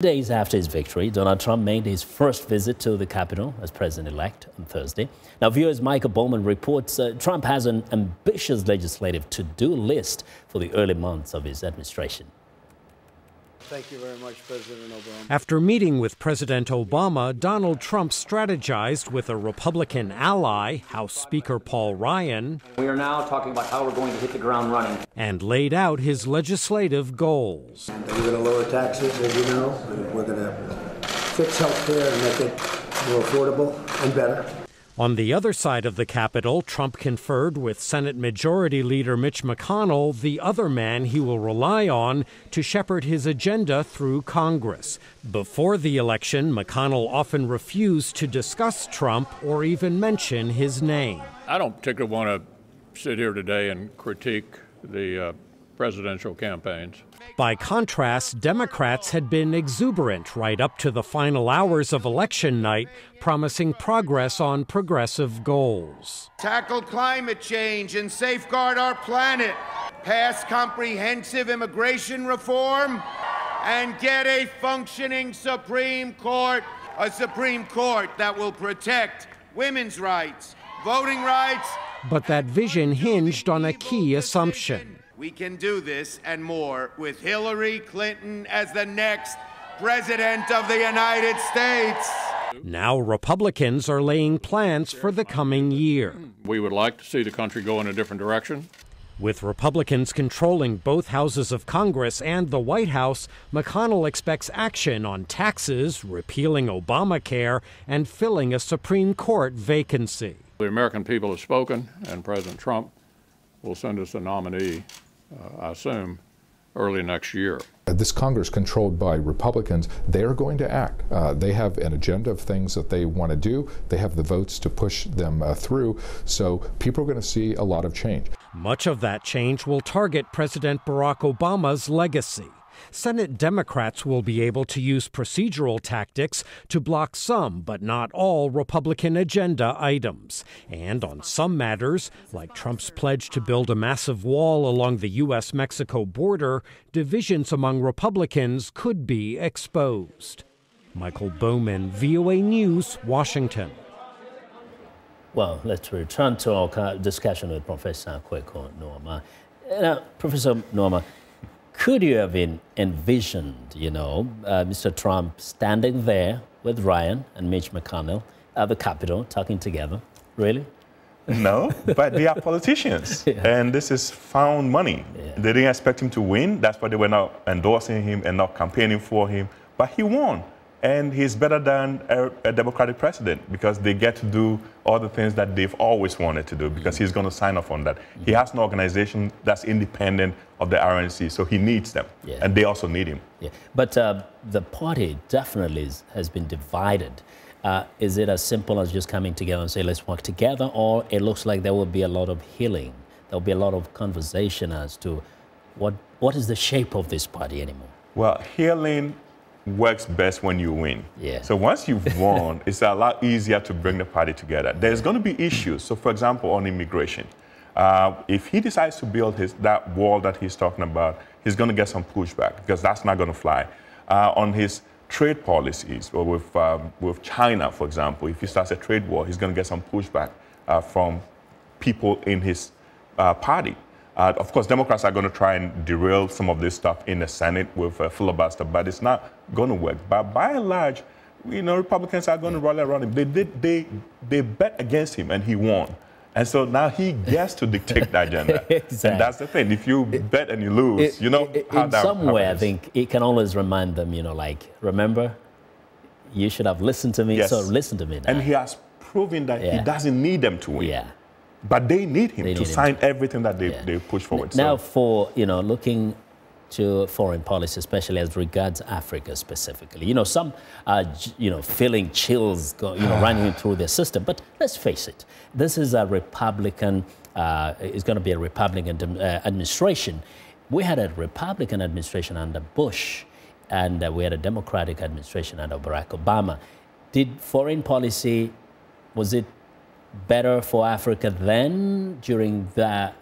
Days after his victory, Donald Trump made his first visit to the Capitol as president-elect on Thursday. Now, viewers, Bowman reports Trump has an ambitious legislative to-do list for the early months of his administration. Thank you very much, President Obama. After meeting with President Obama, Donald Trump strategized with a Republican ally, House Speaker Paul Ryan. We are now talking about how we're going to hit the ground running. And laid out his legislative goals. We're going to lower taxes, as you know. We're going to fix health care and make it more affordable and better. On the other side of the Capitol, Trump conferred with Senate Majority Leader Mitch McConnell, the other man he will rely on to shepherd his agenda through Congress. Before the election, McConnell often refused to discuss Trump or even mention his name. I don't particularly want to sit here today and critique the presidential campaigns. By contrast, Democrats had been exuberant right up to the final hours of election night, promising progress on progressive goals. Tackle climate change and safeguard our planet, pass comprehensive immigration reform, and get a functioning Supreme Court, a Supreme Court that will protect women's rights, voting rights. But that vision hinged on a key assumption. We can do this and more with Hillary Clinton as the next President of the United States. Now Republicans are laying plans for the coming year. We would like to see the country go in a different direction. With Republicans controlling both houses of Congress and the White House, McConnell expects action on taxes, repealing Obamacare, and filling a Supreme Court vacancy. The American people have spoken, and President Trump will send us a nominee, I assume, early next year. This Congress controlled by Republicans, they're going to act. They have an agenda of things that they want to do. They have the votes to push them through. So people are going to see a lot of change. Much of that change will target President Barack Obama's legacy. Senate Democrats will be able to use procedural tactics to block some, but not all, Republican agenda items. And on some matters, like Trump's pledge to build a massive wall along the U.S.-Mexico border, divisions among Republicans could be exposed. Michael Bowman, VOA News, Washington. Well, let's return to our discussion with Professor Nuamah. Now, Professor Nuamah, could you have envisioned, Mr. Trump standing there with Ryan and Mitch McConnell at the Capitol talking together? Really? No, but they are politicians, and this is found money. Yeah. They didn't expect him to win. That's why they were not endorsing him and not campaigning for him. But he won, and he's better than a Democratic president because they get to do all the things that they've always wanted to do because he's going to sign off on that. He has an organization that's independent of the RNC, so he needs them, and they also need him. Yeah. But the party definitely has been divided. Is it as simple as just coming together and say, let's work together, or it looks like there will be a lot of healing, there will be a lot of conversation as to what is the shape of this party anymore? Well, healing works best when you win. Yeah. So once you've won, it's a lot easier to bring the party together. There's going to be issues. So for example, on immigration, if he decides to build that wall that he's talking about, he's going to get some pushback because that's not going to fly. On his trade policies, or with China, for example, if he starts a trade war, he's going to get some pushback from people in his party. Of course, Democrats are going to try and derail some of this stuff in the Senate with a filibuster, but it's not going to work. But by and large, Republicans are going to rally around him. They bet against him, and he won. And so now he gets to dictate the agenda. Exactly. And that's the thing. If you bet and you lose, how that in some way, I think it can always remind them, remember, you should have listened to me, so listen to me now. And he has proven that he doesn't need them to win. Yeah. But they need him to sign everything that they push forward. Now, for looking to foreign policy, especially as regards Africa specifically, some are feeling chills running through their system. But let's face it, this is a Republican. It's going to be a Republican administration. We had a Republican administration under Bush, and we had a Democratic administration under Barack Obama. Did foreign policy, was it better for Africa then during the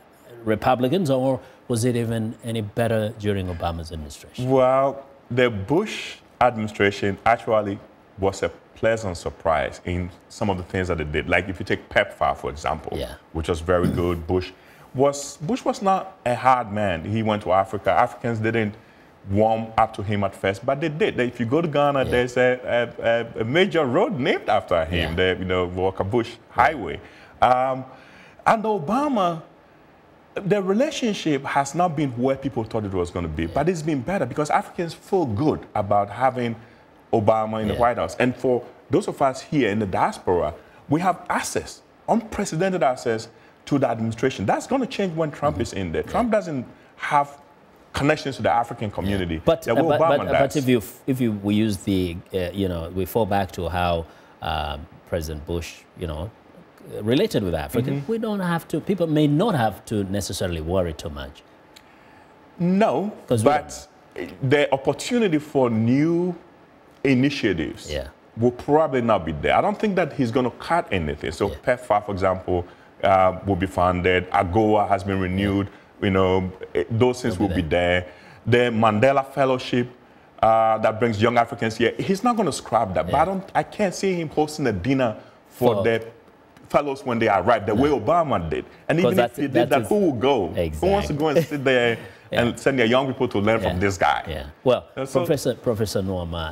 Republicans, or was it even any better during Obama's administration? Well, the Bush administration actually was a pleasant surprise in some of the things that they did. Like if you take PEPFAR, for example, which was very good. Bush was not a hard man. He went to Africa. Africans didn't warm up to him at first, but they did. If you go to Ghana, there's a major road named after him, the Walker Bush Highway. And Obama, the relationship has not been where people thought it was going to be, but it's been better because Africans feel good about having Obama in the White House. And for those of us here in the diaspora, we have access, unprecedented access to the administration. That's going to change when Trump is in there. Trump doesn't have connections to the African community. But if we use the, we fall back to how President Bush, related with Africa, we don't have to, people may not have to necessarily worry too much. No, but the opportunity for new initiatives will probably not be there. I don't think that he's going to cut anything. So PEPFAR, for example, will be funded. AGOA has been renewed. Those things will be there. The Mandela Fellowship that brings young Africans here, he's not going to scrap that. But I can't see him hosting a dinner for the fellows when they arrive, the way Obama did. And even if he did that, who will go? Who wants to go and sit there and send their young people to learn from this guy? Well, Professor Nuamah,